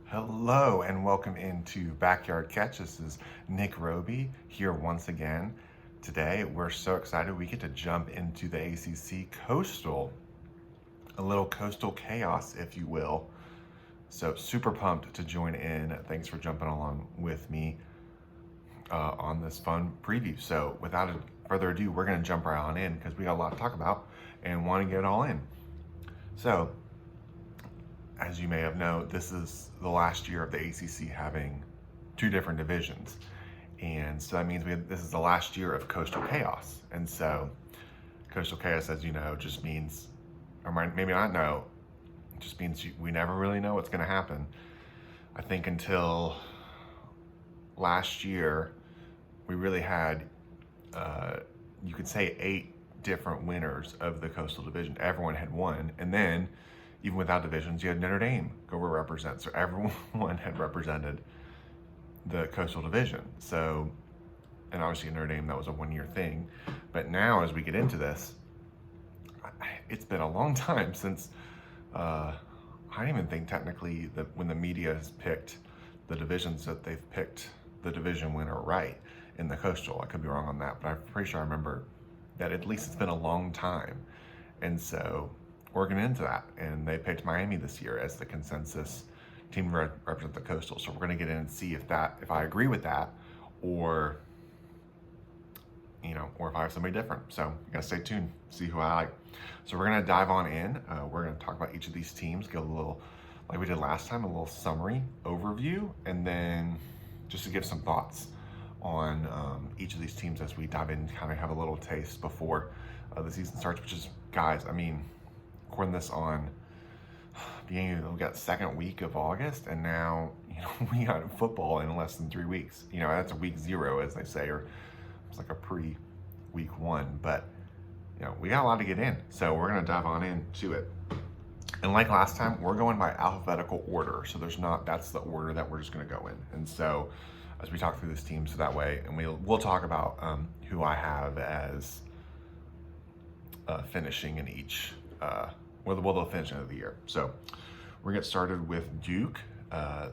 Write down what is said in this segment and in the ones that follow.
Hello and welcome into Backyard Catch. This is Nick Roby here once again. Today we're so excited we get to jump into the ACC Coastal, a little coastal chaos, if you will. So super pumped to join in. Thanks for jumping along with me on this fun preview. So without further ado, we're going to jump right on in because we got a lot to talk about and want to get it all in. So as you may have known, this is the last year of the ACC having two different divisions. And so that means this is the last year of Coastal Chaos. And so Coastal Chaos, as you know, just means, or maybe not know, it just means we never really know what's going to happen. I think until last year, we really had, you could say 8 different winners of the Coastal Division. Everyone had won. And then even without divisions, you had Notre Dame go represent. So everyone had represented the Coastal Division. So, and obviously Notre Dame, that was a one-year thing. But now as we get into this, it's been a long time since, I don't even think technically that when the media has picked the divisions that they've picked the division winner right in the Coastal. I could be wrong on that, but I'm pretty sure I remember that at least it's been a long time. And so we're going into that, and they picked Miami this year as the consensus team to represent the Coastal. So we're going to get in and see if I agree with that, or or if I have somebody different. So you got to stay tuned, see who I like. So we're going to dive on in. We're going to talk about each of these teams, get a little, like we did last time, a little summary overview, and then just to give some thoughts on each of these teams as we dive in, kind of have a little taste before the season starts. Which is, guys, I mean, recording this on we got second week of August, and now we got football in less than 3 weeks. That's a week 0, as they say, or it's like a pre-week 1. But we got a lot to get in, so we're gonna dive on into it. And like last time, we're going by alphabetical order. So that's the order that we're just gonna go in. And so as we talk through this team, so that way, and we'll talk about who I have as finishing in each. They'll finish end of the year. So we're gonna get started with Duke.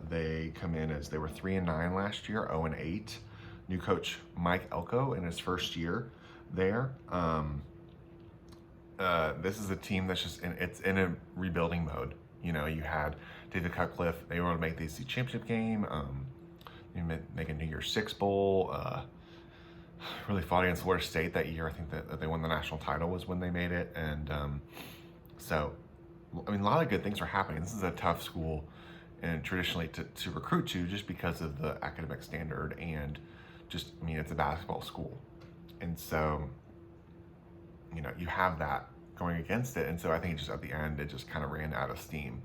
They come in as they were 3-9 last year, 0-8. New coach Mike Elko in his first year there. This is a team that's just it's in a rebuilding mode. You had David Cutcliffe. They were able to make the ACC championship game. Make a New Year's Six Bowl. Really fought against Florida State that year. I think that they won the national title was when they made it. And so, I mean, a lot of good things are happening. This is a tough school, and traditionally to recruit to, just because of the academic standard and it's a basketball school. And so, you have that going against it. And so I think just at the end, it just kind of ran out of steam.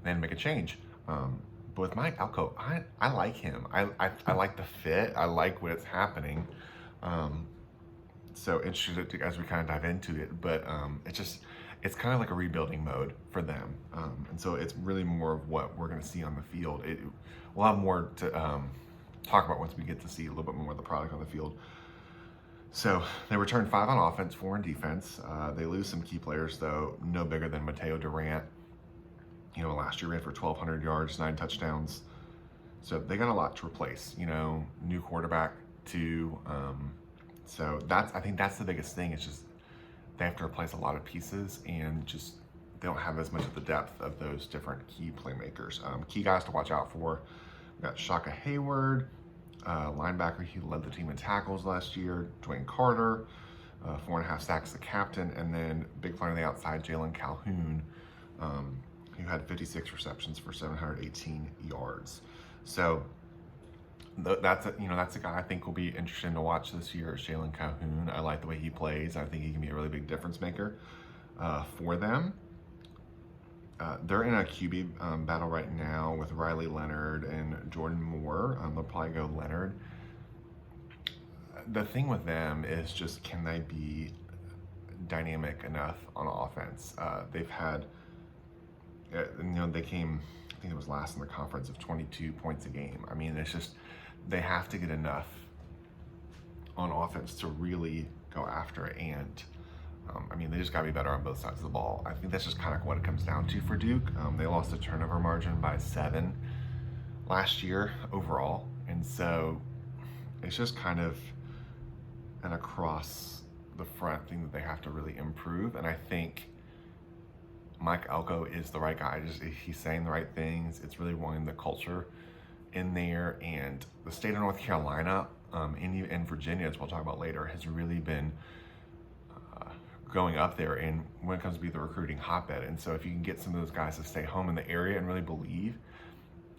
Then make a change. But with Mike Elko, I like him. I like the fit. I like what's happening. So interested as we kind of dive into it, but it's kind of like a rebuilding mode for them. And so it's really more of what we're going to see on the field. We'll have more to talk about once we get to see a little bit more of the product on the field. So they return 5 on offense, 4 in defense. They lose some key players, though, no bigger than Mateo Durant. Last year ran for 1,200 yards, 9 touchdowns. So they got a lot to replace. New quarterback too. So I think that's the biggest thing. It's just they have to replace a lot of pieces, and just they don't have as much of the depth of those different key playmakers. Key guys to watch out for. We got Shaka Hayward, linebacker. He led the team in tackles last year. Dwayne Carter, 4.5 sacks, the captain, and then big player on the outside, Jalen Calhoun, who had 56 receptions for 718 yards. So that's a guy I think will be interesting to watch this year, is Jalen Calhoun. I like the way he plays. I think he can be a really big difference maker for them. They're in a QB battle right now with Riley Leonard and Jordan Moore. They'll probably go Leonard. The thing with them is just, can they be dynamic enough on offense? They've had, they came, I think it was last in the conference, of 22 points a game. I mean, it's just, they have to get enough on offense to really go after it. And they just got to be better on both sides of the ball. I think that's just kind of what it comes down to for Duke. They lost the turnover margin by 7 last year overall. And so it's just kind of an across the front thing that they have to really improve. And I think Mike Elko is the right guy. He's saying the right things. It's really wanting the culture in there. And the state of North Carolina and Virginia, as we'll talk about later, has really been going up there and when it comes to be the recruiting hotbed. And so if you can get some of those guys to stay home in the area and really believe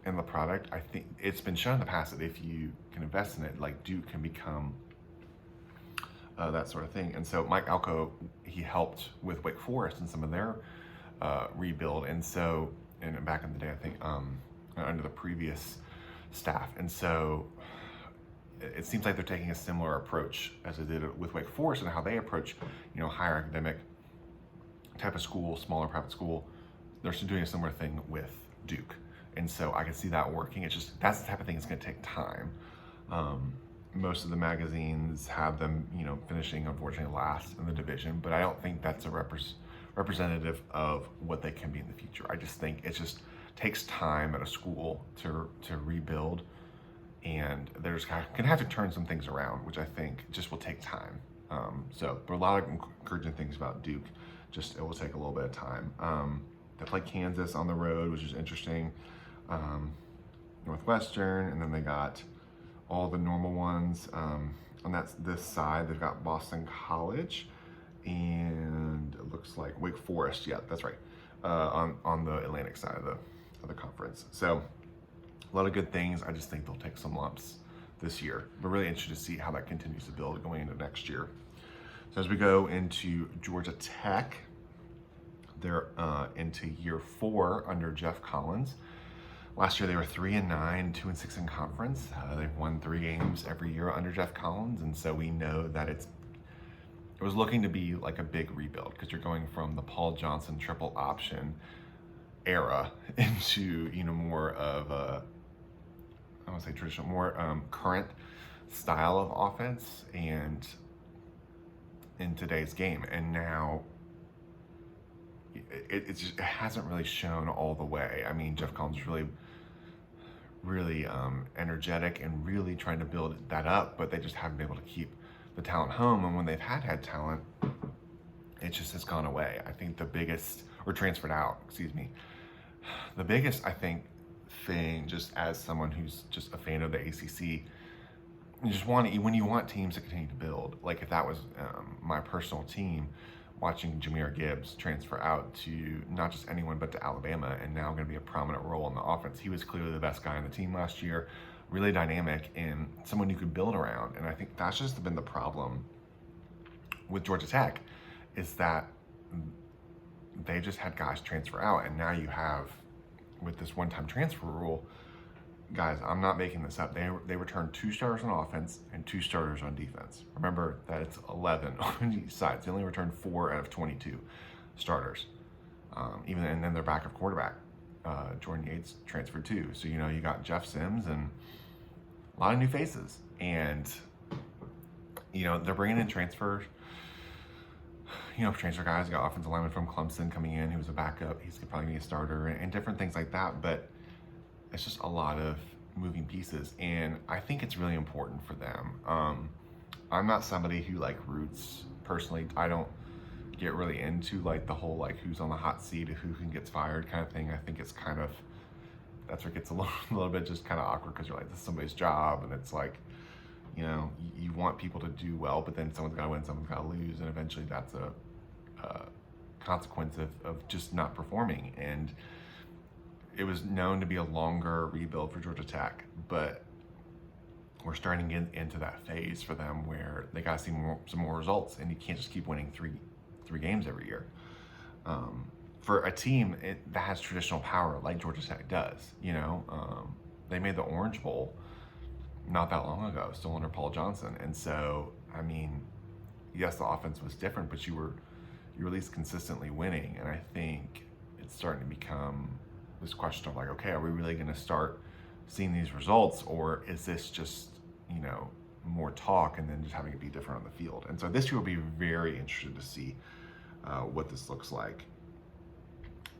in the product, I think it's been shown in the past that if you can invest in it, like Duke can become that sort of thing. And so Mike Elko, he helped with Wake Forest and some of their rebuild. And so, and back in the day, I think under the previous staff. And so it seems like they're taking a similar approach as they did with Wake Forest and how they approach, higher academic type of school, smaller private school. They're still doing a similar thing with Duke. And so I can see that working. It's just, that's the type of thing that's going to take time. Most of the magazines have them, finishing unfortunately last in the division, but I don't think that's a representative of what they can be in the future. I just think it just takes time at a school to rebuild, and they're just gonna have to turn some things around, which I think just will take time. So there are a lot of encouraging things about Duke. Just it will take a little bit of time. They play Kansas on the road, which is interesting. Northwestern, and then they got all the normal ones. And that's this side. They've got Boston College, and it looks like Wake Forest. Yeah, that's right. On the Atlantic side of the conference. So a lot of good things. I just think they'll take some lumps this year. But really interested to see how that continues to build going into next year. So as we go into Georgia Tech, they're into year 4 under Jeff Collins. Last year they were 3-9, 2-6 in conference. They've won 3 games every year under Jeff Collins, and so we know that it was looking to be like a big rebuild because you're going from the Paul Johnson triple option era into more of a, I want to say traditional, more current style of offense and in today's game. And now it hasn't really shown all the way. I mean, Jeff Collins is really energetic and really trying to build that up, but they just haven't been able to keep the talent home. And when they've had talent, it just has gone away. I think the biggest, or transferred out, excuse me. The biggest, I think, thing, just as someone who's just a fan of the ACC, when you want teams to continue to build, like if that was my personal team, watching Jahmyr Gibbs transfer out to not just anyone but to Alabama, and now going to be a prominent role in the offense. He was clearly the best guy on the team last year, really dynamic and someone you could build around. And I think that's just been the problem with Georgia Tech, is that they just had guys transfer out, and now you have, with this one-time transfer rule, guys, I'm not making this up, they returned 2 starters on offense and 2 starters on defense. Remember that it's 11 on each side. They only returned 4 out of 22 starters. And then their backup quarterback, Jordan Yates, transferred too. So you got Jeff Sims and a lot of new faces, and they're bringing in transfers. Transfer guys. You got offensive lineman from Clemson coming in, who was a backup. He's probably be a starter, and different things like that. But it's just a lot of moving pieces, and I think it's really important for them. I'm not somebody who roots personally. I don't get really into the whole who's on the hot seat, who gets fired kind of thing. I think it's kind of, that's where it gets a little bit just kind of awkward, because you're like, this is somebody's job, and it's you want people to do well, but then someone's got to win, someone's got to lose, and eventually that's a consequence of just not performing. And it was known to be a longer rebuild for Georgia Tech, but we're starting to get into that phase for them where they got to see some more results, and you can't just keep winning three games every year. For a team that has traditional power like Georgia Tech does, they made the Orange Bowl not that long ago, still under Paul Johnson. And so, I mean, yes, the offense was different, but you were at least consistently winning. And I think it's starting to become this question of okay, are we really going to start seeing these results, or is this just, more talk and then just having it be different on the field? And so this year will be very interested to see what this looks like.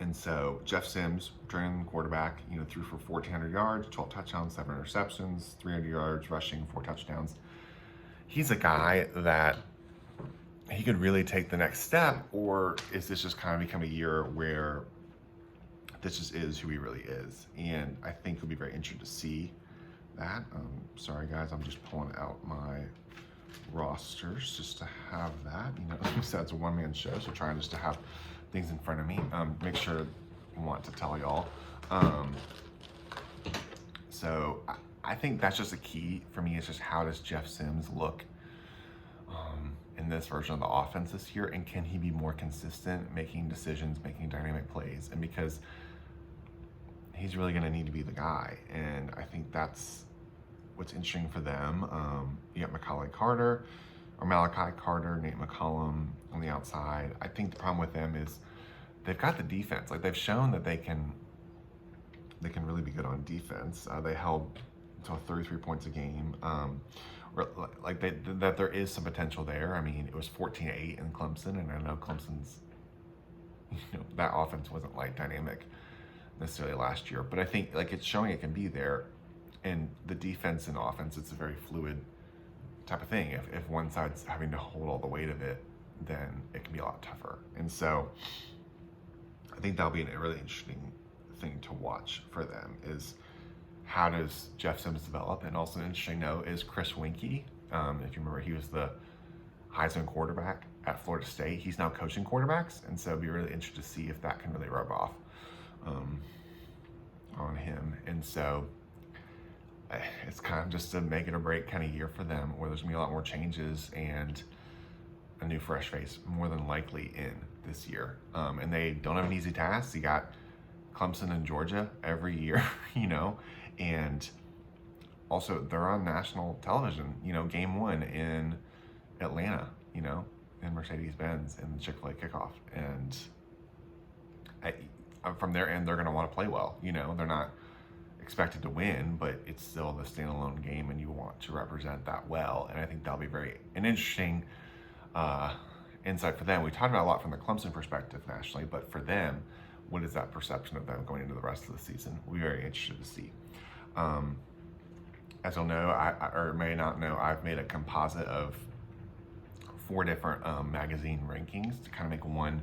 And so Jeff Sims, journeyman quarterback, threw for 1,400 yards, 12 touchdowns, 7 interceptions, 300 yards rushing, 4 touchdowns. He's a guy that he could really take the next step, or is this just kind of become a year where this just is who he really is? And I think it'll be very interesting to see that. Sorry guys, I'm just pulling out my rosters just to have that. Like I said, it's a one-man show, so trying just to have things in front of me. Make sure I want to tell y'all. So I think that's just a key for me, is just how does Jeff Sims look in this version of the offense this year, and can he be more consistent, making decisions, making dynamic plays? And because he's really going to need to be the guy, and I think that's what's interesting for them. You got Malachi Carter, Nate McCollum on the outside. I think the problem with them is they've got the defense. Like, they've shown that they can really be good on defense. They held to 33 points a game. That there is some potential there. I mean, it was 14-8 in Clemson, and I know Clemson's, that offense wasn't like dynamic necessarily last year, but I think like it's showing it can be there. And the defense and offense, it's a very fluid type of thing. If one side's having to hold all the weight of it, then it can be a lot tougher. And so I think that'll be a really interesting thing to watch for them, is how does Jeff Sims develop? And also an interesting note is Chris Winkie. If you remember, he was the Heisman quarterback at Florida State. He's now coaching quarterbacks, and so it'd be really interesting to see if that can really rub off on him. And so it's kind of just a make it or break kind of year for them, where there's gonna be a lot more changes and a new fresh face more than likely in this year. And they don't have an easy task. You got Clemson and Georgia every year, and also they're on national television, game 1 in Atlanta, in Mercedes-Benz in the Chick-fil-A kickoff. And from their end, they're going to want to play well. They're not expected to win, but it's still the standalone game, and you want to represent that well. And I think that'll be an interesting insight for them. We talked about a lot from the Clemson perspective nationally, but for them, what is that perception of them going into the rest of the season? We'll be very interested to see. As you'll know, or may not know, I've made a composite of 4 different magazine rankings to kind of make one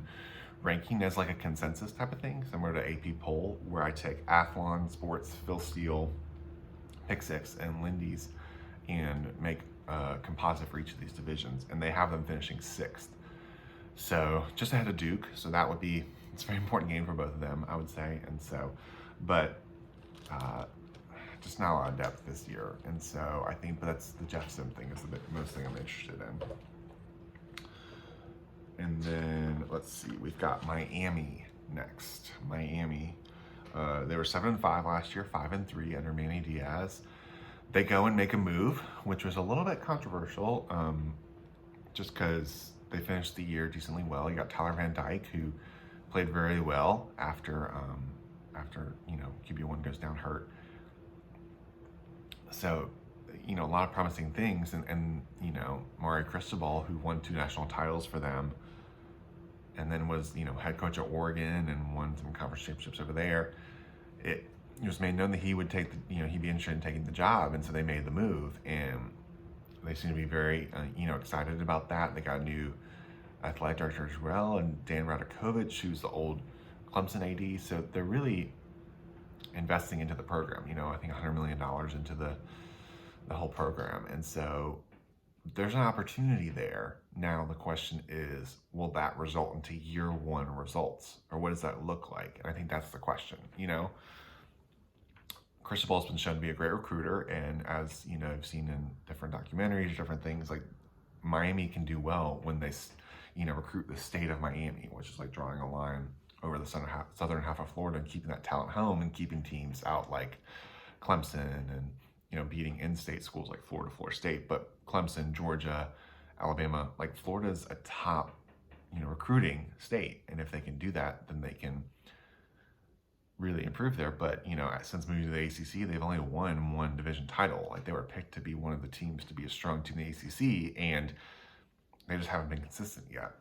ranking as like a consensus type of thing, similar to AP poll, where I take Athlon, Sports, Phil Steele, Pick Six, and Lindy's, and make a composite for each of these divisions, and they have them finishing 6th. So just ahead of Duke, so that would be, it's a very important game for both of them, I would say. And so, but just not a lot of depth this year. And so I think that's the Jeff Sim thing is the most thing I'm interested in. And then let's see, we've got Miami next. Miami, they were 7-5 last year, 5-3 under Manny Diaz. They go and make a move, which was a little bit controversial, just because they finished the year decently well. You got Tyler Van Dyke, who played very well after QB1 goes down hurt. So, a lot of promising things, and Maury Cristobal, who won 2 national titles for them, and then was head coach at Oregon and won some conference championships over there. It was made known that he would take he'd be interested in taking the job, and so they made the move, and they seem to be very excited about that. They got a new athletic director as well, and Dan Radakovich, who's the old Clemson AD. So they're really investing into the program. I think $100 million into the whole program, and so there's an opportunity there. Now the question is, will that result into year 1 results, or what does that look like? And I think that's the question. Cristobal's been shown to be a great recruiter, and as I've seen in different documentaries, different things, like Miami can do well when they recruit the state of Miami, which is like drawing a line over the southern half of Florida and keeping that talent home and keeping teams out like Clemson, and beating in-state schools like Florida State. But Clemson, Georgia, Alabama, like Florida's a top recruiting state, and if they can do that, then they can really improve there. But since moving to the ACC, they've only won 1 division title. Like, they were picked to be one of the teams to be a strong team in the ACC, and they just haven't been consistent yet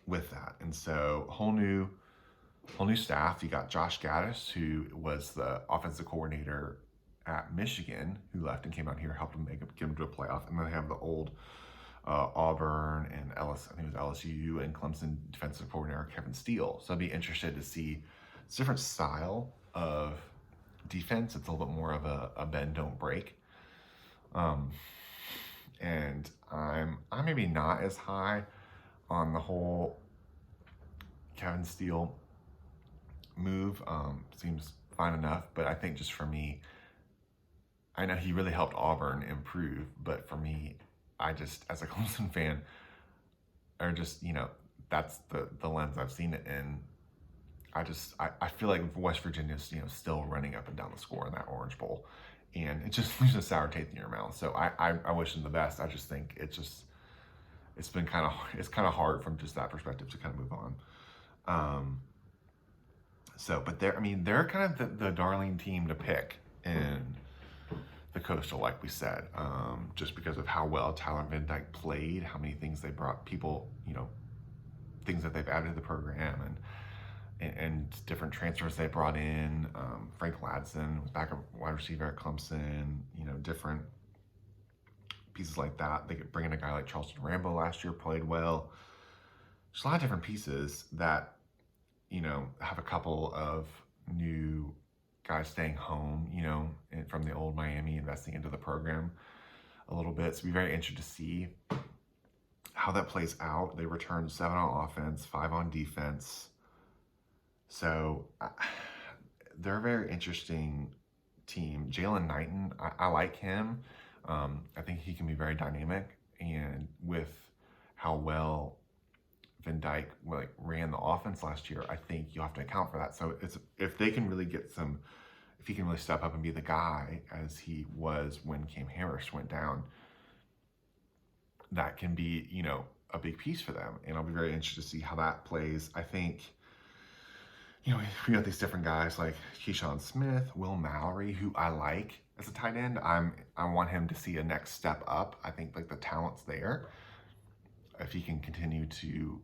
with that. And so whole new whole new staff. You got Josh Gaddis, who was the offensive coordinator at Michigan, who left and came out here, helped him get him to a playoff. And then they have the old Auburn and I think it was LSU and Clemson defensive coordinator Kevin Steele. So I'd be interested to see it's a different style of defense. It's a little bit more of a bend don't break. And I'm maybe not as high on the whole Kevin Steele move. Seems fine enough, but I think just for me, I know he really helped Auburn improve, but for me, I just, as a Clemson fan, or just, that's the lens I've seen it in. I feel like West Virginia's, still running up and down the score in that Orange Bowl. And it just leaves a sour taste in your mouth. So I wish them the best. I just think it's kind of hard from just that perspective to kind of move on. But they're kind of the darling team to pick in the Coastal, like we said, just because of how well Tyler Van Dyke played, how many things they brought people, things that they've added to the program, and different transfers they brought in. Frank Ladson was back at wide receiver at Clemson, different pieces like that. They could bring in a guy like Charleston Rambo last year, played well. There's a lot of different pieces that, have a couple of new guys staying home, from the old Miami, investing into the program a little bit. So it'll be very interesting to see how that plays out. They returned 7 on offense, 5 on defense. So they're a very interesting team. Jalen Knighton, I like him. I think he can be very dynamic, and with how well Van Dyke ran the offense last year, I think you have to account for that. So if they can really if he can really step up and be the guy as he was when Cam Harris went down, that can be, a big piece for them. And I'll be very interested to see how that plays. I think, we got these different guys like Keyshawn Smith, Will Mallory, who I like as a tight end. I want him to see a next step up. I think the talent's there. If he can continue to,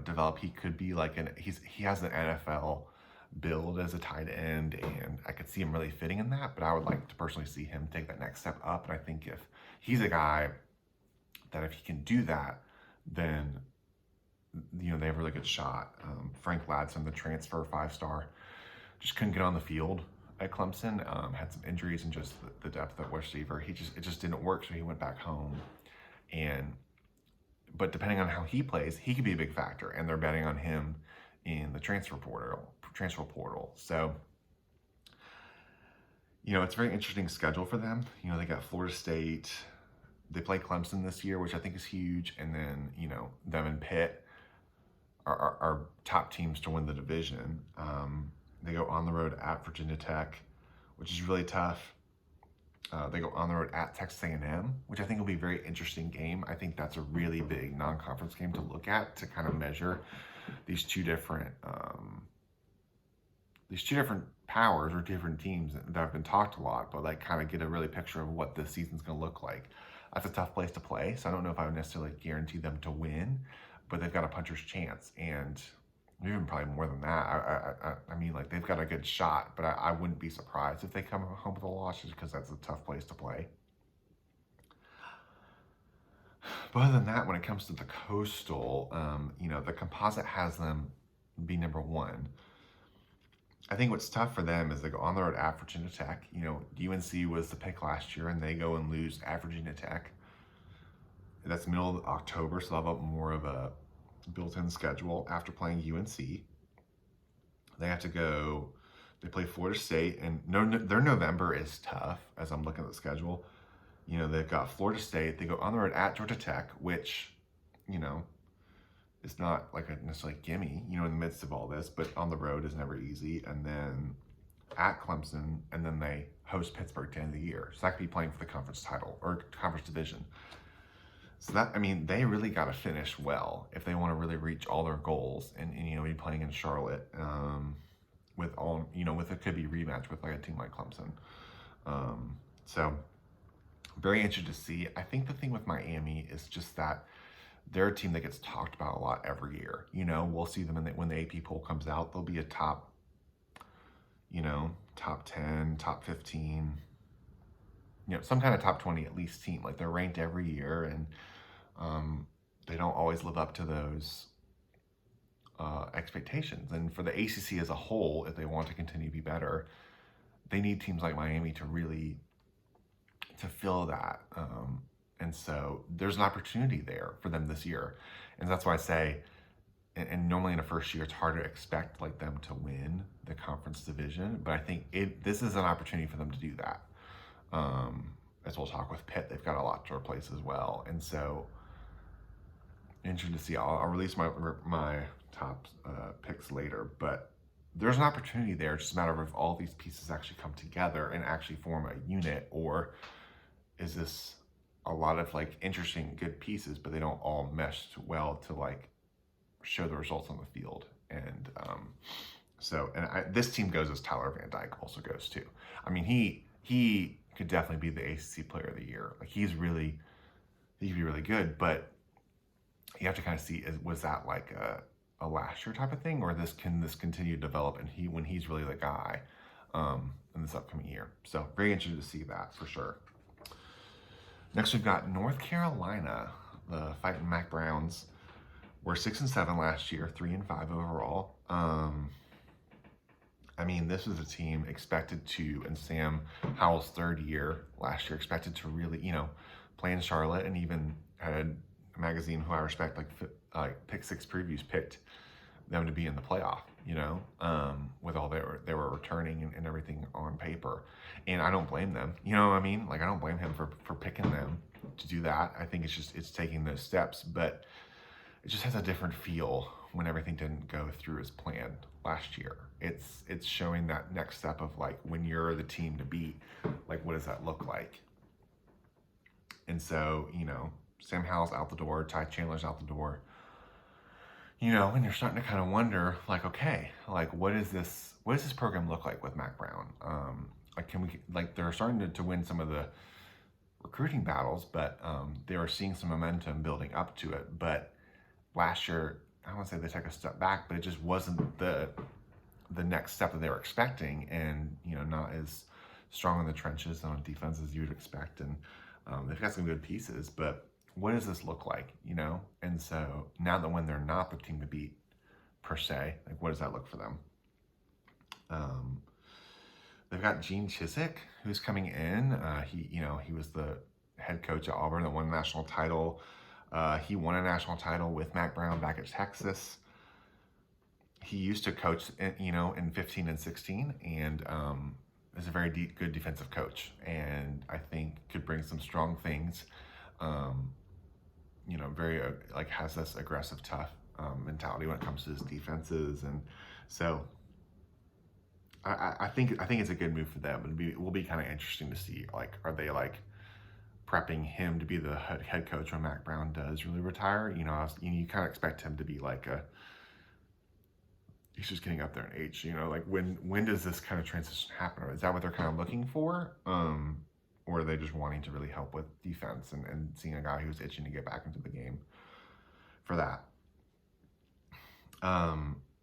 develop, he could be he has an NFL build as a tight end, and I could see him really fitting in that, but I would like to personally see him take that next step up. And I think if he's a guy that if he can do that, then, they have a really good shot. Frank Ladson, the transfer 5-star, just couldn't get on the field at Clemson, had some injuries and just the depth at receiver. It just didn't work, so he went back home. But depending on how he plays, he could be a big factor, and they're betting on him in the transfer portal. So, it's a very interesting schedule for them. They got Florida State. They play Clemson this year, which I think is huge. And then, them and Pitt are top teams to win the division. They go on the road at Virginia Tech, which is really tough. They go on the road at Texas A&M, which I think will be a very interesting game. I think that's a really big non-conference game to look at, to kind of measure these two different powers or different teams that have been talked a lot, but kind of get a really picture of what this season's going to look like. That's a tough place to play, so I don't know if I would necessarily guarantee them to win, but they've got a puncher's chance, and even probably more than that. They've got a good shot, but I wouldn't be surprised if they come home with a loss, just because that's a tough place to play. But other than that, when it comes to the Coastal, the composite has them be number 1. I think what's tough for them is they go on the road at Virginia Tech. UNC was the pick last year, and they go and lose at Virginia Tech. That's middle of October, so they'll have more of a built-in schedule after playing UNC. They have to go, they play Florida State, and their November is tough as I'm looking at the schedule. They've got Florida State, they go on the road at Georgia Tech, which, it's not a necessarily gimme, in the midst of all this, but on the road is never easy. And then at Clemson, and then they host Pittsburgh to end the year. So that could be playing for the conference title or conference division. So they really got to finish well if they want to really reach all their goals and be playing in Charlotte with it could be rematch with a team like Clemson. So very interested to see. I think the thing with Miami is just that they're a team that gets talked about a lot every year. We'll see them when the AP poll comes out. They'll be a top, top 10, top 15, some kind of top 20 at least team. Like they're ranked every year, and they don't always live up to those expectations. And for the ACC as a whole, if they want to continue to be better, they need teams like Miami to really to fill that. And so there's an opportunity there for them this year. And that's why I say, and normally in a first year, it's hard to expect like them to win the conference division. But I think this is an opportunity for them to do that. As we'll talk with Pitt, they've got a lot to replace as well. And so interesting to see. I'll release my top picks later, but there's an opportunity there. It's just a matter of if all these pieces actually come together and actually form a unit, or is this a lot of like interesting, good pieces, but they don't all mesh well to like show the results on the field. And this team goes as Tyler Van Dyke also goes too. I mean, he could definitely be the ACC Player of the Year. Like he could be really good, but you have to kind of see, was that like a last year type of thing, or can this continue to develop and when he's really the guy in this upcoming year. So very interested to see that for sure. Next, we've got North Carolina, the Fighting Mac Browns. Were 6-7 last year, 3-5 overall. I mean, this was a team expected to, in Sam Howell's third year last year, expected to really, play in Charlotte, and even had a magazine who I respect, like Pick Six Previews, picked them to be in the playoff, with all they were returning and everything on paper. And I don't blame them, you know what I mean? Like, I don't blame him for picking them to do that. I think it's taking those steps, but it just has a different feel when everything didn't go through as planned last year. It's showing that next step of like, when you're the team to beat, like what does that look like? And so, Sam Howell's out the door, Ty Chandler's out the door, and you're starting to kind of wonder, like, okay, like what does this program look like with Mac Brown? They're starting to win some of the recruiting battles, but they were seeing some momentum building up to it. But last year, I don't want to say they took a step back, but it just wasn't the next step that they were expecting, and not as strong in the trenches on defense as you would expect. And they've got some good pieces, but what does this look like? And so now that when they're not the team to beat per se, like what does that look for them? They've got Gene Chizik, who's coming in. He was the head coach at Auburn that won a national title. He won a national title with Mac Brown back at Texas. He used to coach, in 15 and 16, and is a very good defensive coach, and I think could bring some strong things. Very has this aggressive, tough mentality when it comes to his defenses, and so I think it's a good move for them. It will be kind of interesting to see, like, are they like prepping him to be the head coach when Mac Brown does really retire? You kind of expect him to be like he's just getting up there in age. Like when does this kind of transition happen? Is that what they're kind of looking for? Or are they just wanting to really help with defense and seeing a guy who's itching to get back into the game for that?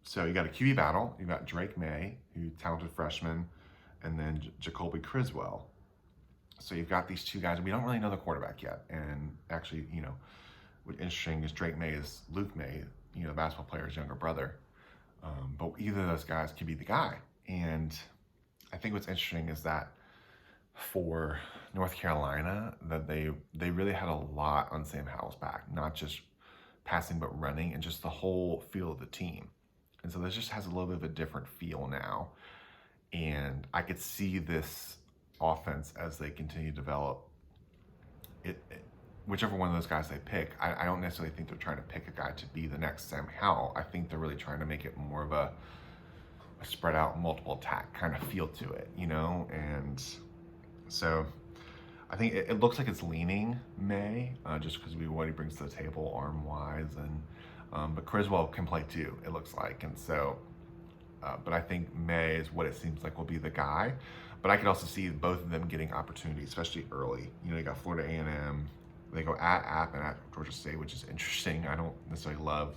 So you got a QB battle. You got Drake May, who's a talented freshman, and then Jacoby Criswell. So you've got these two guys. We don't really know the quarterback yet. And actually, what's interesting is Drake May is Luke May, the basketball player's younger brother. But either of those guys could be the guy. And I think what's interesting is that for North Carolina, that they really had a lot on Sam Howell's back, not just passing but running, and just the whole feel of the team. And so this just has a little bit of a different feel now. And I could see this offense as they continue to develop whichever one of those guys they pick. I don't necessarily think they're trying to pick a guy to be the next Sam Howell. I think they're really trying to make it more of a spread out multiple attack kind of feel to it, and so I think it looks like it's leaning May, just because what he brings to the table arm wise, and but Criswell can play too, it looks like. And so but I think May is what it seems like will be the guy. But I could also see both of them getting opportunities, especially early. You got Florida A&M, They go at App and at Georgia State, which is interesting. I don't necessarily love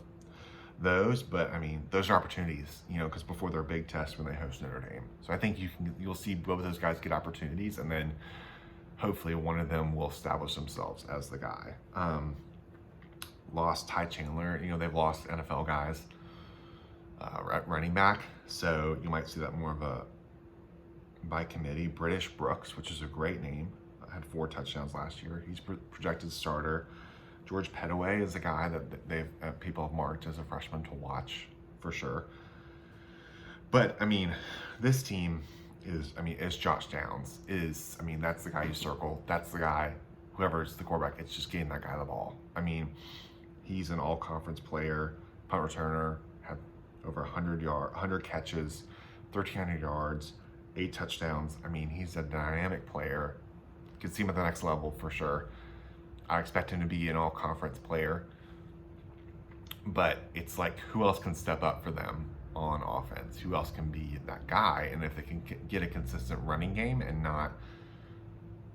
those, but I mean, those are opportunities, because before their big test when they host Notre Dame. So I think you'll see both of those guys get opportunities, and then hopefully one of them will establish themselves as the guy. Lost Ty Chandler. They've lost NFL guys at running back, so you might see that more of a by committee. British Brooks, which is a great name, had 4 touchdowns last year. He's projected starter. George Pettaway is a guy that people have marked as a freshman to watch for sure. But I mean, this team is Josh Downs. That's the guy you circle. That's the guy, whoever's the quarterback, it's just getting that guy the ball. He's an all-conference player, punt returner, had over 100 catches, 1,300 yards, 8 touchdowns. He's a dynamic player. You can see him at the next level for sure. I expect him to be an all-conference player. But it's like, who else can step up for them on offense? Who else can be that guy? And if they can get a consistent running game and not,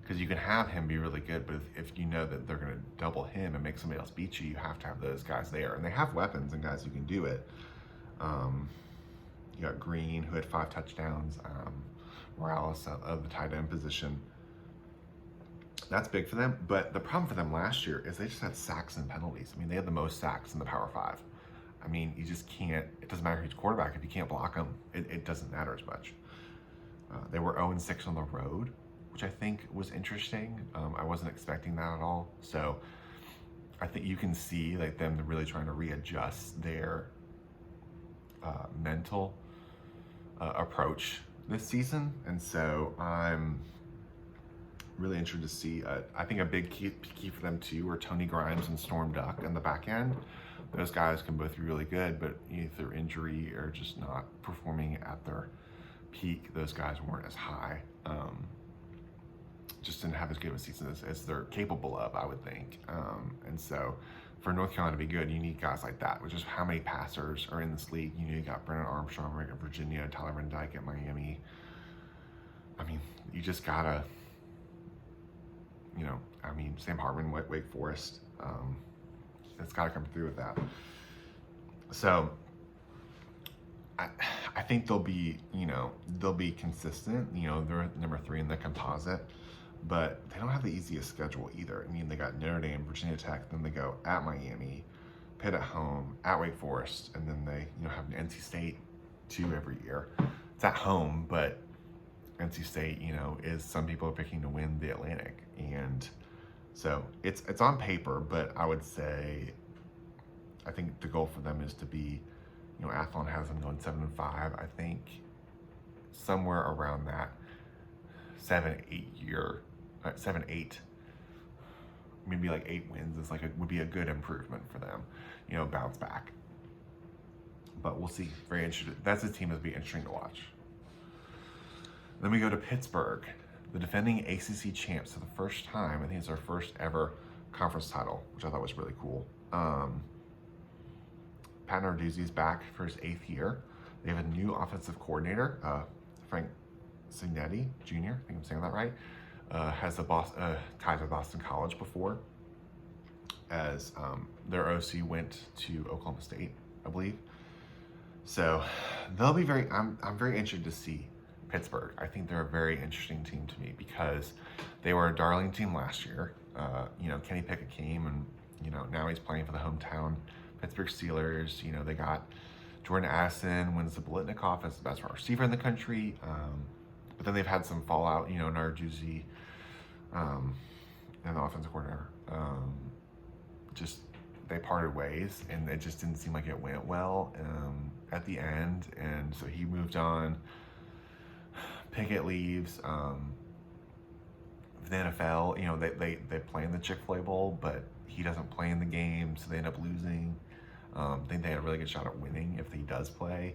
because you can have him be really good, but if you know that they're going to double him and make somebody else beat you, you have to have those guys there. And they have weapons and guys who can do it. You got Green, who had 5 touchdowns. Morales of the tight end position. That's big for them, but the problem for them last year is they just had sacks and penalties. They had the most sacks in the Power 5. You just can't, it doesn't matter who's quarterback, if you can't block them, it doesn't matter as much. They were 0-6 on the road, which I think was interesting. I wasn't expecting that at all. So I think you can see like them really trying to readjust their mental approach this season. And so I'm really interested to see. I think a big key for them too are Tony Grimes and Storm Duck in the back end. Those guys can both be really good, but either injury or just not performing at their peak, those guys weren't as high. Just didn't have as good of a season as they're capable of, I would think. And so for North Carolina to be good, you need guys like that, which is how many passers are in this league. You got Brennan Armstrong at Virginia, Tyler Van Dyke at Miami. You just gotta, Sam Hartman, Wake Forest. It's got to come through with that. So I think they'll be consistent. They're number 3 in the composite, but they don't have the easiest schedule either. They got Notre Dame, Virginia Tech, then they go at Miami, Pitt at home, at Wake Forest, and then they have an NC State 2 every year. It's at home, but NC State, is some people are picking to win the Atlantic, and so it's on paper, but I would say I think the goal for them is to be, Athlon has them going 7-5. I think somewhere around that 7-8, maybe like 8 wins is would be a good improvement for them, bounce back. But we'll see. Very interested. That's a team that'd be interesting to watch. Then we go to Pittsburgh, the defending ACC champs for the first time. I think it's their first ever conference title, which I thought was really cool. Pat Narduzzi's back for his 8th year. They have a new offensive coordinator, Frank Cignetti Jr. I think I'm saying that right. Has a ties with Boston College before, as their OC went to Oklahoma State, I believe. So they'll be I'm very interested to see Pittsburgh. I think they're a very interesting team to me because they were a darling team last year. Kenny Pickett came and, now he's playing for the hometown Pittsburgh Steelers. They got Jordan Addison wins the Biletnikoff as the best receiver in the country. But then they've had some fallout, Narduzzi and the offensive coordinator. They parted ways, and it just didn't seem like it went well at the end. And so he moved on. Pickett leaves. The NFL, they play in the Chick-fil-A Bowl, but he doesn't play in the game, so they end up losing. I think they had a really good shot at winning if he does play.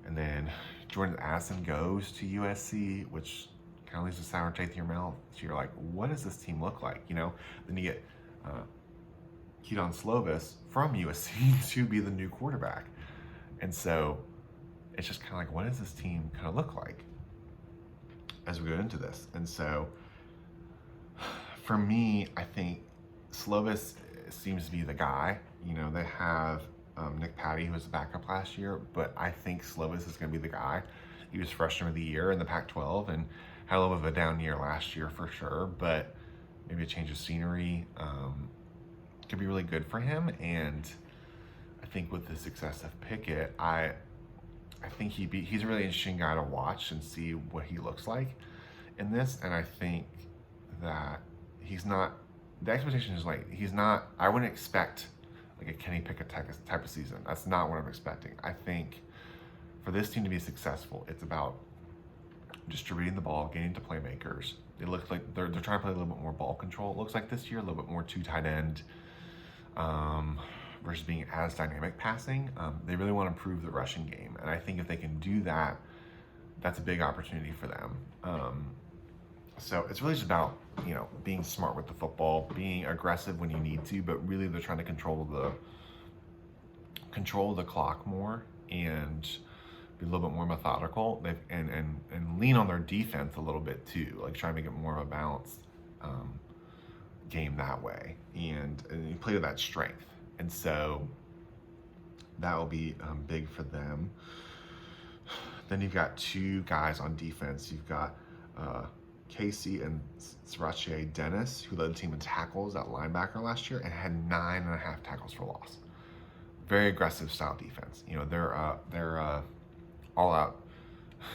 And then Jordan Addison goes to USC, which kind of leaves a sour taste in your mouth. So you're like, what does this team look like? Then you get Keaton Slovis from USC to be the new quarterback. And so it's just kind of like, what does this team kind of look like as we go into this? And so for me, I think Slovis seems to be the guy. You know, they have Nick Patty, who was a backup last year, but I think Slovis is going to be the guy. He was freshman of the year in the Pac-12 and had a little bit of a down year last year for sure, but maybe a change of scenery could be really good for him. And I think with the success of Pickett, I think he's a really interesting guy to watch and see what he looks like in this. And I think that he's not, the expectation is like, he's not, I wouldn't expect like a Kenny Pickett type of season. That's not what I'm expecting. I think for this team to be successful, it's about distributing the ball, getting to playmakers. It looks like they're trying to play a little bit more ball control. It looks like this year a little bit more two tight end versus being as dynamic passing. They really want to improve the rushing game, and I think if they can do that, that's a big opportunity for them. So it's really just about, you know, being smart with the football, being aggressive when you need to, but really they're trying to control the clock more and be a little bit more methodical. And lean on their defense a little bit too, like try to make it more of a balanced game that way, and you play to that strength. And so that will be big for them. Then you've got two guys on defense. You've got Casey and Sriracha Dennis, who led the team in tackles at linebacker last year and had 9.5 tackles for loss. Very aggressive style defense. You know, they're all out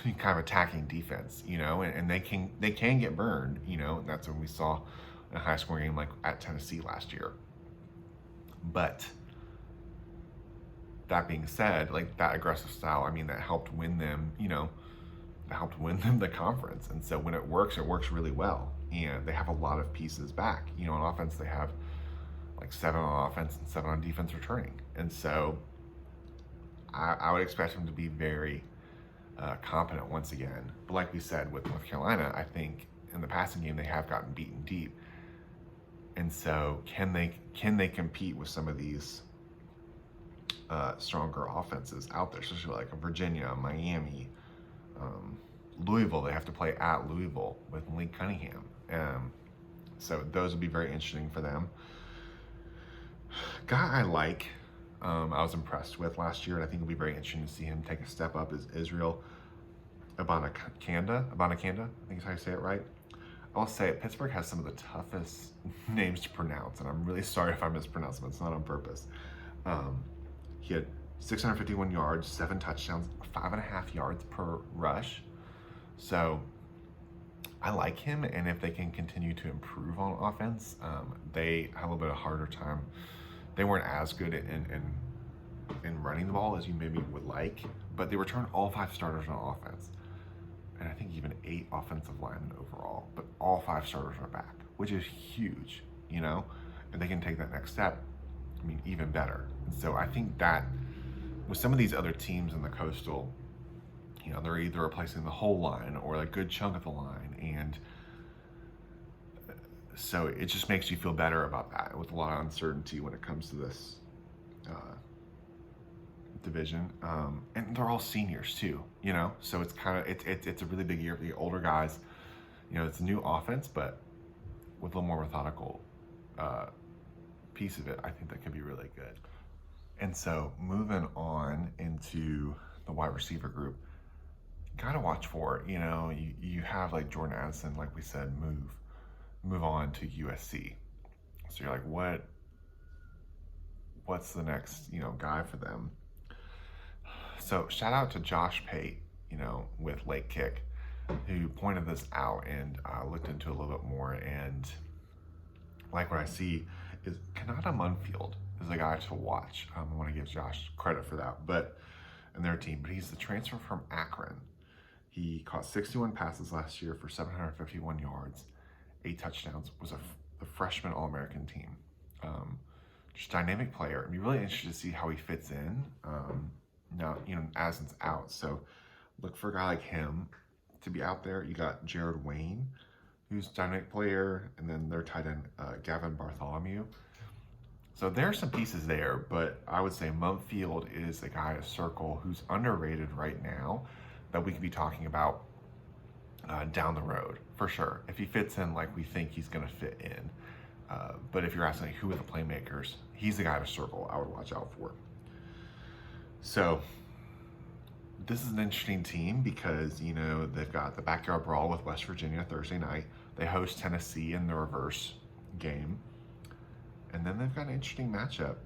kind of attacking defense, you know, and they can get burned, you know. That's what we saw in a high scoring game like at Tennessee last year. But that being said, like that aggressive style, I mean, that helped win them, you know, the conference. And so when it works really well. And they have a lot of pieces back. You know, on offense, they have like 7 on offense and 7 on defense returning. And so I would expect them to be very competent once again. But like we said with North Carolina, I think in the passing game they have gotten beaten deep. And so can they compete with some of these stronger offenses out there, especially like Virginia, Miami, Louisville? They have to play at Louisville with Malik Cunningham. So those would be very interesting for them. Guy I like, I was impressed with last year, and I think it'll be very interesting to see him take a step up, is Israel Abanikanda, I think is how you say it right. I'll say it, Pittsburgh has some of the toughest names to pronounce, and I'm really sorry if I mispronounce them. It's not on purpose. He had 651 yards, 7 touchdowns, 5.5 yards per rush. So I like him, and if they can continue to improve on offense, they have a little bit of a harder time. They weren't as good in running the ball as you maybe would like, but they returned all 5 starters on offense. And I think even 8 offensive linemen overall, but all 5 starters are back, which is huge, you know? And they can take that next step, I mean, even better. And so I think that with some of these other teams in the Coastal, you know, they're either replacing the whole line or a good chunk of the line. And so it just makes you feel better about that with a lot of uncertainty when it comes to this division. And they're all seniors too, you know, so it's kind of, it's a really big year for the older guys. You know, it's a new offense, but with a little more methodical piece of it, I think that could be really good. And so moving on into the wide receiver group, gotta watch for, you know, you have like Jordan Addison, like we said, move on to USC. So you're like, what's the next, you know, guy for them? So shout out to Josh Pate, you know, with Lake Kick, who pointed this out, and I looked into it a little bit more, and like what I see is Kanata Munfield is a guy to watch. I want to give Josh credit for that, but in their team, but he's the transfer from Akron. He caught 61 passes last year for 751 yards, 8 touchdowns, was the freshman All-American team. Just dynamic player. I'd be really interested to see how he fits in. Now, you know, Addison's out, so look for a guy like him to be out there. You got Jared Wayne, who's a dynamic player, and then their tight end, Gavin Bartholomew. So there are some pieces there, but I would say Mumfield is a guy to circle who's underrated right now that we could be talking about down the road, for sure. If he fits in like we think he's going to fit in. But if you're asking like, who are the playmakers, he's the guy to circle. I would watch out for. So this is an interesting team because, you know, they've got the backyard brawl with West Virginia Thursday night. They host Tennessee in the reverse game. And then they've got an interesting matchup.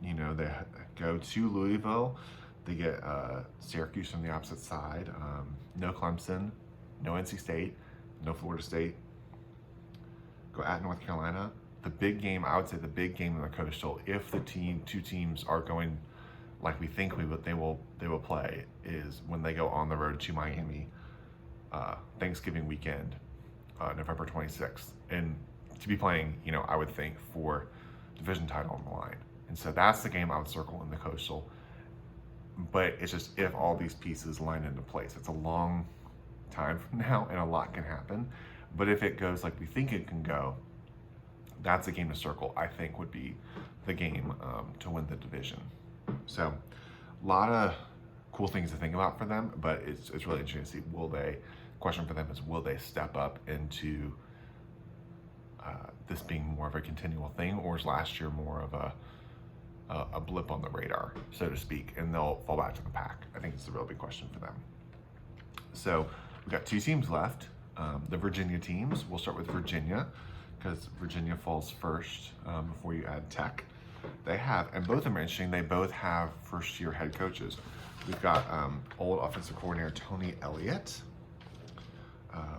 You know, they go to Louisville. They get Syracuse from the opposite side. No Clemson, no NC State, no Florida State. Go at North Carolina. The big game, I would say the big game in the Coastal, if the two teams are going like we think they will play, is when they go on the road to Miami, Thanksgiving weekend, November 26th, and to be playing, you know, I would think for division title on the line. And so that's the game I would circle in the Coastal. But it's just if all these pieces line into place. It's a long time from now and a lot can happen. But if it goes like we think it can go, that's a game to circle, I think would be the game to win the division. So a lot of cool things to think about for them, but it's really interesting to see, question for them is, will they step up into this being more of a continual thing, or is last year more of a blip on the radar, so to speak, and they'll fall back to the pack? I think it's a real big question for them. So we've got 2 teams left. The Virginia teams. We'll start with Virginia because Virginia falls first before you add Tech. They have, and both of them are interesting, they both have first-year head coaches. We've got old offensive coordinator Tony Elliott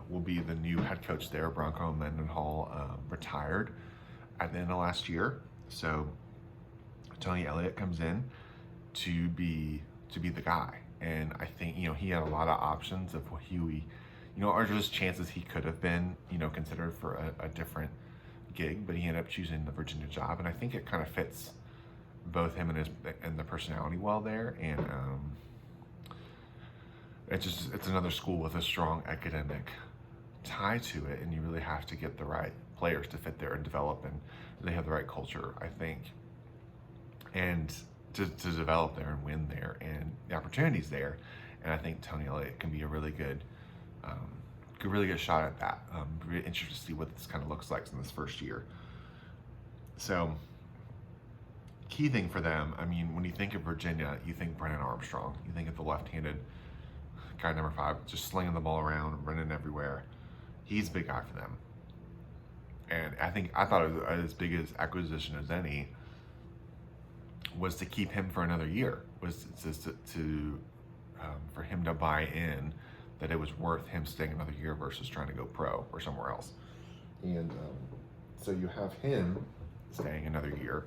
will be the new head coach there. Bronco Mendenhall retired at the end of last year. So Tony Elliott comes in to be the guy. And I think, you know, he had a lot of options of what Huey, you know, are just chances he could have been, you know, considered for a different gig, but he ended up choosing the Virginia job. And I think it kind of fits both him and the personality well there. And it's another school with a strong academic tie to it, and you really have to get the right players to fit there and develop, and they have the right culture, I think, and to develop there and win there, and the opportunities there. And I think Tony Elliott can be a really good shot at that. Really interested to see what this kind of looks like in this first year. So key thing for them, I mean, when you think of Virginia, you think Brennan Armstrong. You think of the left-handed guy, number 5, just slinging the ball around, running everywhere. He's a big guy for them. And I thought it was as big as acquisition as any was to keep him for another year, was just for him to buy in that it was worth him staying another year versus trying to go pro or somewhere else. And so you have him staying another year,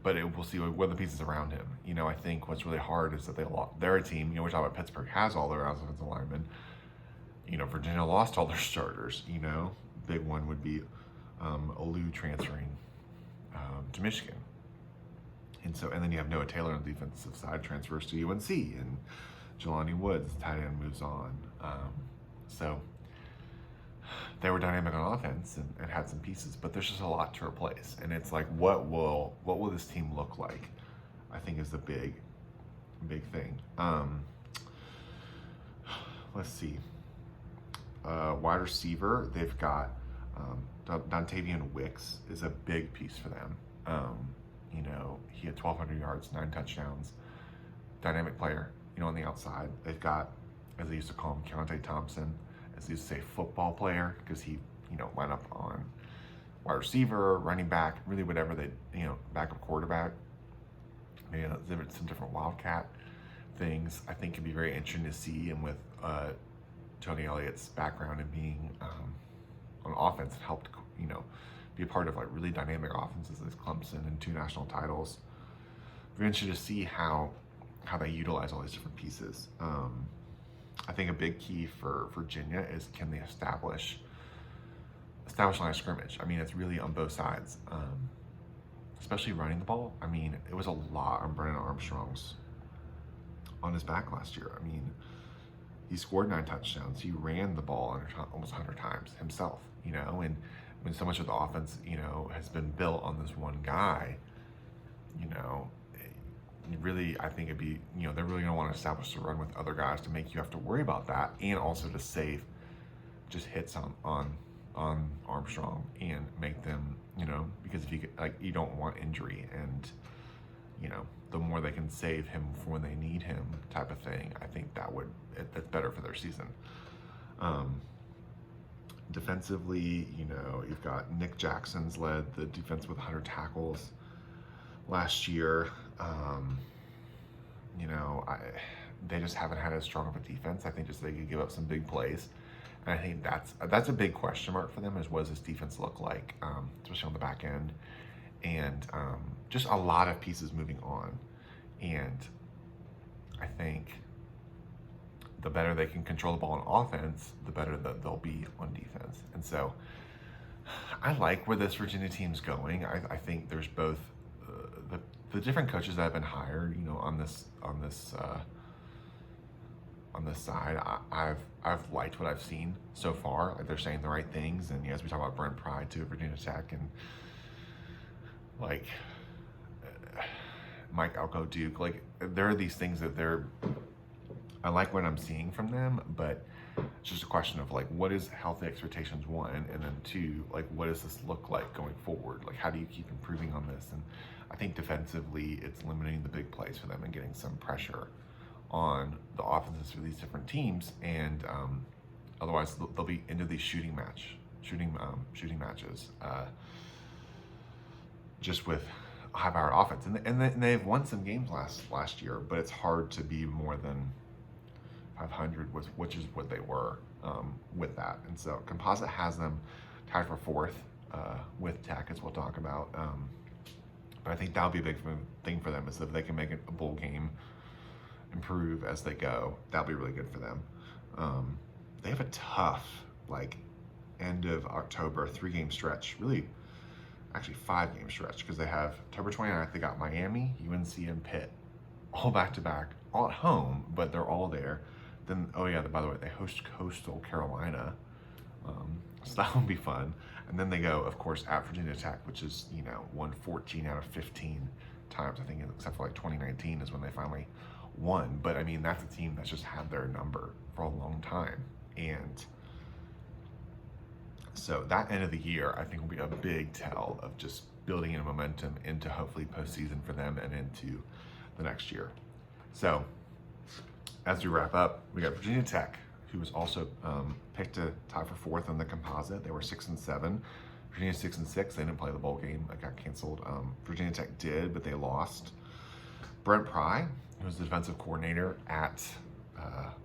but we'll see what are the pieces around him. You know, I think what's really hard is that they're a team, you know, we're talking about Pittsburgh has all their offensive linemen. You know, Virginia lost all their starters, you know. Big one would be Olu transferring to Michigan. And then you have Noah Taylor on the defensive side, transfers to UNC, and Jelani Woods, the tight end, moves on. So they were dynamic on offense and had some pieces, but there's just a lot to replace. And it's like, what will this team look like, I think is the big thing. Let's see. Wide receiver, they've got Dontavian Wicks is a big piece for them. You know, he had 1,200 yards, 9 touchdowns, dynamic player, you know, on the outside. They've got, as they used to call him, Keontae Thompson, as they used to say, football player, because he, you know, lined up on wide receiver, running back, really whatever they, you know, backup quarterback. Maybe some different wildcat things. I think could be very interesting to see, and with Tony Elliott's background and being on offense, and helped, you know, be a part of like really dynamic offenses like Clemson and 2 national titles. Very interested to see how they utilize all these different pieces. I think a big key for Virginia is, can they establish line of scrimmage? I mean, it's really on both sides, especially running the ball. I mean, it was a lot on Brennan Armstrong's on his back last year. I mean, he scored 9 touchdowns. He ran the ball almost 100 times himself, you know, and when so much of the offense, you know, has been built on this one guy, you know, really, I think it'd be, you know, they're really going to want to establish the run with other guys to make you have to worry about that, and also to save just hits on on Armstrong and make them, because if you don't want injury, and the more they can save him for when they need him, type of thing. I think that's better for their season. Defensively, you've got Nick Jackson's led the defense with 100 tackles last year. They just haven't had as strong of a defense. I think just they could give up some big plays. And I think that's a big question mark for them, is what does this defense look like, especially on the back end. And just a lot of pieces moving on. And I think the better they can control the ball on offense, the better that they'll be on defense. And so I like where this Virginia team's going. I think there's both the different coaches that have been hired, on this side. I've liked what I've seen so far. Like, they're saying the right things, and as we talk about Brent Pry too, Virginia Tech, and like Mike Elko Duke, like there are these things that I like what I'm seeing from them, but it's just a question of like, what is healthy expectations, one, and then two, like what does this look like going forward? Like, how do you keep improving on this? And I think defensively, it's limiting the big plays for them and getting some pressure on the offenses for these different teams, and otherwise they'll be into these shooting matches, just with high-powered offense, and they've won some games last year, but it's hard to be more than 500, which is what they were with that. And so composite has them tied for fourth with Tech, as we'll talk about. But I think that'll be a big thing for them, is if they can make a bowl game, improve as they go, that'll be really good for them. They have a tough, end of October 3-game stretch, really actually 5-game stretch, because they have October 29th, they got Miami, UNC, and Pitt, all back-to-back, all at home, but they're all there. Then, by the way, they host Coastal Carolina, so that will be fun. And then they go, of course, at Virginia Tech, which is, won 14 out of 15 times, I think, except for 2019 is when they finally won. But I mean, that's a team that's just had their number for a long time. And so that end of the year, I think, will be a big tell of just building in momentum into hopefully postseason for them and into the next year. So as we wrap up, we got Virginia Tech, who was also picked to tie for fourth in the composite. They were 6-7. Virginia 6-6. They didn't play the bowl game. That got canceled. Virginia Tech did, but they lost. Brent Pry, who was the defensive coordinator at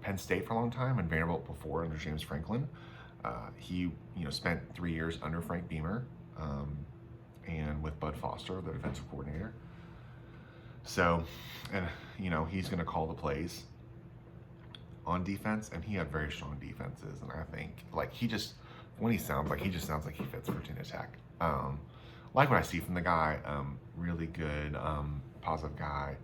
Penn State for a long time and Vanderbilt before under James Franklin. He spent 3 years under Frank Beamer and with Bud Foster, the defensive coordinator. So, and he's going to call the plays on defense, and he had very strong defenses. And I think he just sounds like he fits Virginia Tech. Like what I see from the guy, really good, positive guy.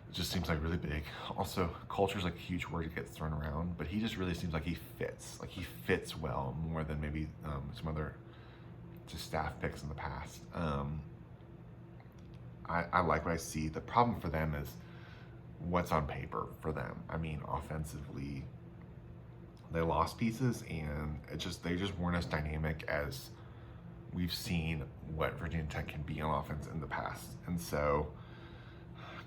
It just seems like really big. Also, culture is a huge word that gets thrown around, but he just really seems like he fits. Like he fits well, more than maybe some other just staff picks in the past. I like what I see. The problem for them is what's on paper for them. I mean, offensively, they lost pieces, and they just weren't as dynamic as we've seen what Virginia Tech can be on offense in the past. And so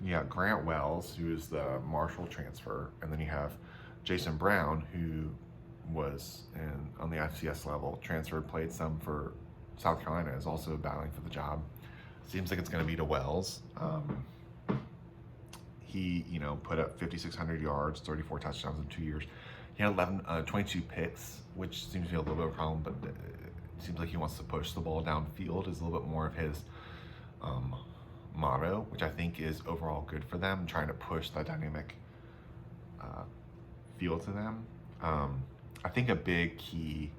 you got Grant Wells, who is the Marshall transfer, and then you have Jason Brown, who was on the FCS level, transferred, played some for South Carolina, is also battling for the job. Seems like it's going to be to Wells. He, put up 5,600 yards, 34 touchdowns in 2 years. He had 22 picks, which seems to be a little bit of a problem, but it seems like he wants to push the ball downfield is a little bit more of his motto, which I think is overall good for them, trying to push that dynamic feel to them. I think a big key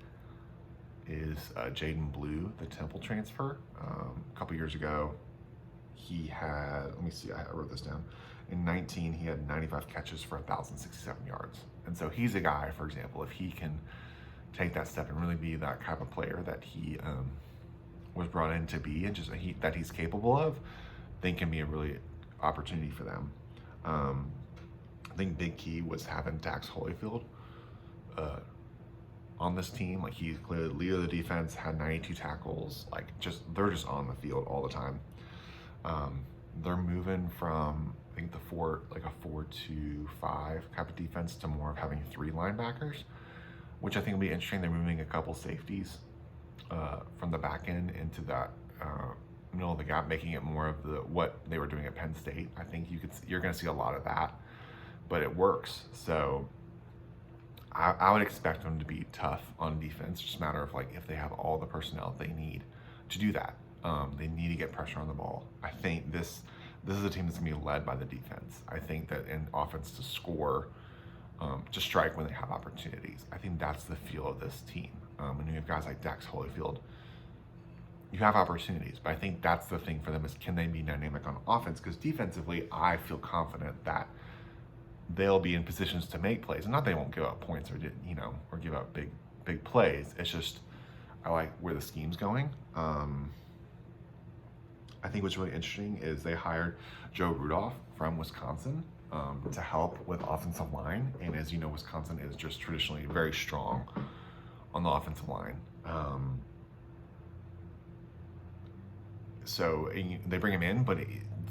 is Jaden Blue, the Temple transfer. A couple years ago, he had, let me see, I wrote this down. In 19, he had 95 catches for 1,067 yards. And so he's a guy, for example, if he can take that step and really be that type of player that he was brought in to be, and just that he's capable of, I think can be a really opportunity for them. I think big key was having Dax Holyfield on this team. Like, he's clearly leader of the defense, had 92 tackles. Like, they're just on the field all the time. They're moving from, I think, a 4-2-5 type of defense to more of having 3 linebackers, which I think will be interesting. They're moving a couple safeties from the back end into that middle of the gap, making it more of what they were doing at Penn State. I think you're going to see a lot of that, but it works. So I would expect them to be tough on defense. Just a matter of, like, if they have all the personnel they need to do that. They need to get pressure on the ball. I think this is a team that's going to be led by the defense. I think that in offense to score, to strike when they have opportunities. I think that's the feel of this team. And you have guys like Dax Holyfield, you have opportunities, but I think that's the thing for them is, can they be dynamic on offense? Because defensively, I feel confident that they'll be in positions to make plays. And not they won't give up points or give up big plays. It's just, I like where the scheme's going. I think what's really interesting is they hired Joe Rudolph from Wisconsin to help with offensive line. And as you know, Wisconsin is just traditionally very strong on the offensive line. So they bring him in, but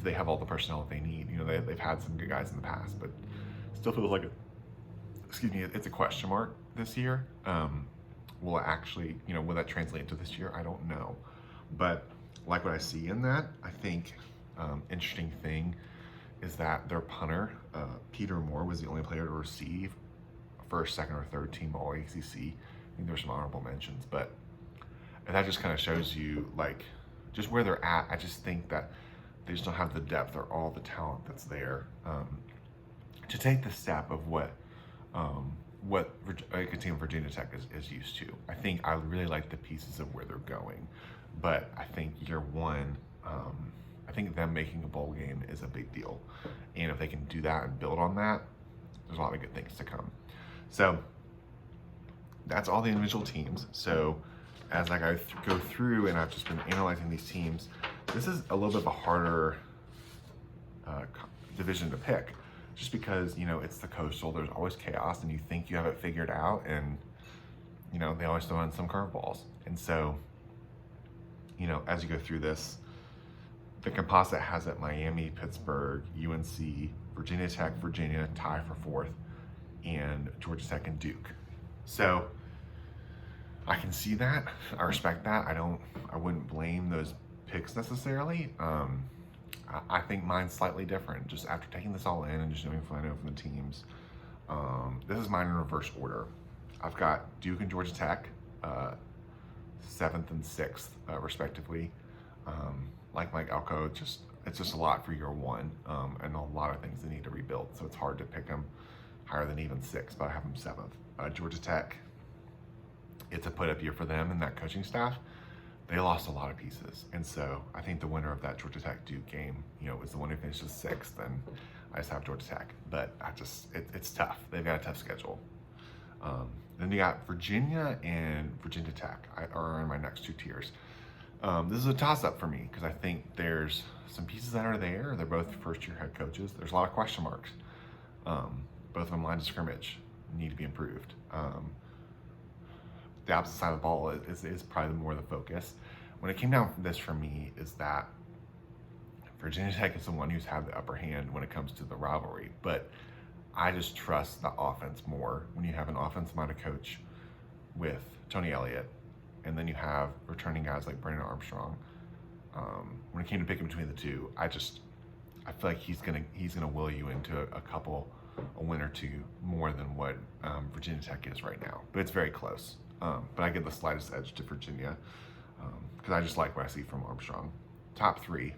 they have all the personnel that they need. They've had some good guys in the past, but still feels like it's a question mark this year. Will it actually, will that translate into this year? I don't know. But like what I see in that, I think interesting thing is that their punter, Peter Moore, was the only player to receive first, second, or third team All ACC. I think there's some honorable mentions, but that just kind of shows you, like, just where they're at. I just think that they just don't have the depth or all the talent that's there to take the step of what a team of Virginia Tech is used to. I think I really like the pieces of where they're going, but I think year one, I think them making a bowl game is a big deal. And if they can do that and build on that, there's a lot of good things to come. So that's all the individual teams. So as I go through and I've just been analyzing these teams, this is a little bit of a harder division to pick, just because, it's the Coastal, there's always chaos, and you think you have it figured out, and, they always throw in some curveballs. And so, as you go through this, the composite has it Miami, Pittsburgh, UNC, Virginia Tech, Virginia, tie for 4th, and Georgia Tech and Duke. So I can see that. I respect that. I wouldn't blame those picks necessarily. I think mine's slightly different. Just after taking this all in and just knowing what I know from the teams, this is mine in reverse order. I've got Duke and Georgia Tech, 7th and 6th, respectively. Like Mike Elko, it's just a lot for year one, and a lot of things they need to rebuild. So it's hard to pick them higher than even 6th, but I have them 7th. Georgia Tech, it's a put-up year for them and that coaching staff. They lost a lot of pieces, and so I think the winner of that Georgia Tech Duke game, is the one who finishes 6th, and I just have Georgia Tech. But it's tough. They've got a tough schedule. Then you got Virginia and Virginia Tech are in my next 2 tiers. This is a toss-up for me because I think there's some pieces that are there. They're both first-year head coaches. There's a lot of question marks. Both of them line of scrimmage need to be improved. The opposite side of the ball is probably more the focus. When it came down from this for me is that Virginia Tech is the one who's had the upper hand when it comes to the rivalry, but I just trust the offense more when you have an offensive-minded coach with Tony Elliott, and then you have returning guys like Brandon Armstrong. When it came to picking between the two, I feel like he's gonna will you into a win or two more than what Virginia Tech is right now, but it's very close. But I give the slightest edge to Virginia because I just like what I see from Armstrong. Top 3,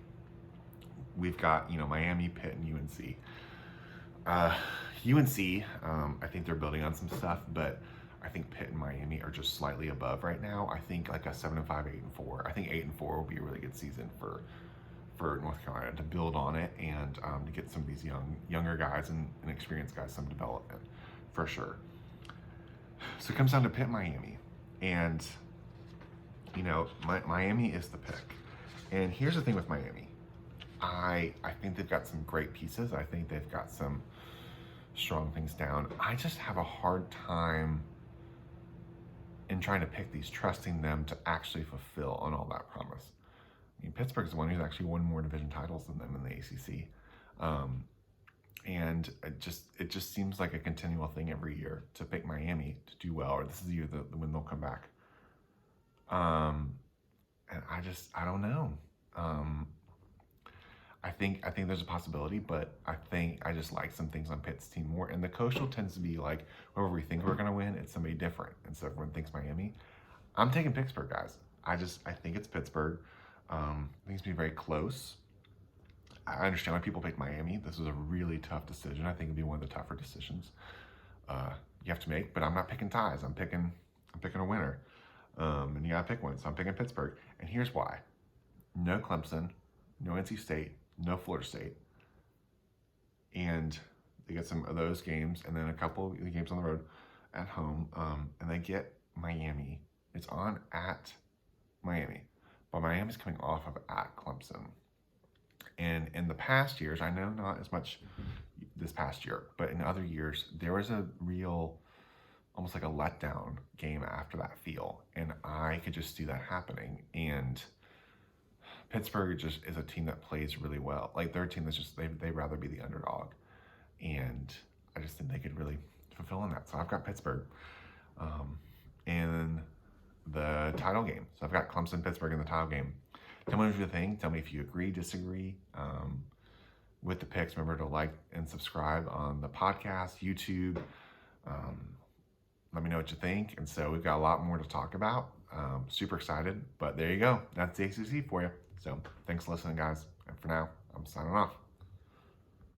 we've got Miami, Pitt, and UNC. UNC, I think they're building on some stuff, but I think Pitt and Miami are just slightly above right now. I think like a 7-5, 8-4. I think 8-4 will be a really good season for North Carolina to build on it and to get some of these younger guys and experienced guys some development for sure. So it comes down to Pitt, Miami, and Miami is the pick. And here's the thing with Miami, I think they've got some great pieces. I think they've got some strong things down. I just have a hard time in trying to pick these, trusting them to actually fulfill on all that promise. I mean, Pittsburgh's the one who's actually won more division titles than them in the ACC. And it just seems like a continual thing every year to pick Miami to do well, or this is the year when they'll come back. And I don't know. I think there's a possibility, but I just like some things on Pitt's team more. And the Coastal tends to be like, whoever we think we're going to win, it's somebody different. And so everyone thinks Miami. I'm taking Pittsburgh, guys. I think it's Pittsburgh. I think it's going to be very close. I understand why people pick Miami. This was a really tough decision. I think it'd be one of the tougher decisions you have to make. But I'm not picking ties. I'm picking a winner. And you gotta pick one. So I'm picking Pittsburgh. And here's why: no Clemson, no NC State, no Florida State, and they get some of those games, and then a couple of the games on the road at home. And they get Miami. It's on at Miami, but Miami's coming off of at Clemson. And in the past years, I know not as much this past year, but in other years, there was a real, almost like a letdown game after that feel. And I could just see that happening. And Pittsburgh just is a team that plays really well. Like, they're a team that's just, they'd rather be the underdog. And I just think they could really fulfill in that. So I've got Pittsburgh in the title game. So I've got Clemson, Pittsburgh in the title game. Tell me what you think. Tell me if you agree, disagree with the picks. Remember to like and subscribe on the podcast, YouTube. Let me know what you think. And so we've got a lot more to talk about. Super excited. But there you go. That's the ACC for you. So thanks for listening, guys. And for now, I'm signing off.